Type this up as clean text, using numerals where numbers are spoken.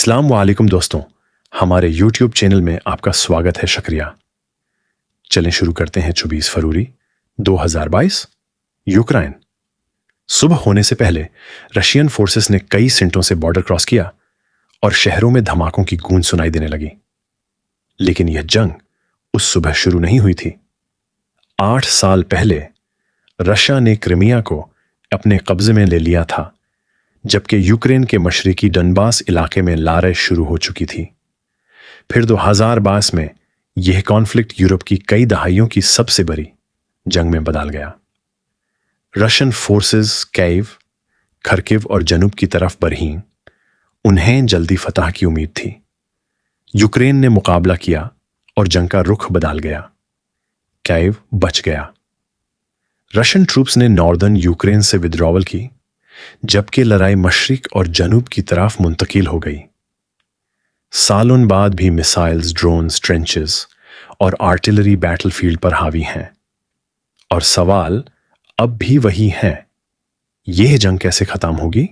अस्सलाम वालेकुम दोस्तों, हमारे YouTube चैनल में आपका स्वागत है। शुक्रिया। चलें शुरू करते हैं। 24 फरवरी 2022 यूक्रेन। सुबह होने से पहले रशियन फोर्सेस ने कई सेंटों से बॉर्डर क्रॉस किया और शहरों में धमाकों की गूंज सुनाई देने लगी। लेकिन यह जंग उस सुबह शुरू नहीं हुई थी। 8 साल पहले रशिया ने क्रिमिया को अपने कब्जे में ले लिया था, जबकि यूक्रेन के मशरिकी डनबास इलाके में लड़ाई शुरू हो चुकी थी। फिर 2022 में यह कॉन्फ्लिक्ट यूरोप की कई दहाइयों की सबसे बड़ी जंग में बदल गया। रशियन फोर्सेस कीव, खरकिव और जनूब की तरफ बढ़ीं। उन्हें जल्दी फतह की उम्मीद थी। यूक्रेन ने मुकाबला किया और जंग का रुख बदल गया। कीव बच गया। रशियन ट्रूप्स ने नॉर्दर्न यूक्रेन से विड्रॉवल की, जबकि लड़ाई मशरिक और जनूब की तरफ मुंतकिल हो गई। सालों बाद भी मिसाइल्स, ड्रोन्स, ट्रेंचेस और आर्टिलरी बैटलफील्ड पर हावी हैं। और सवाल अब भी वही है, यह जंग कैसे खत्म होगी?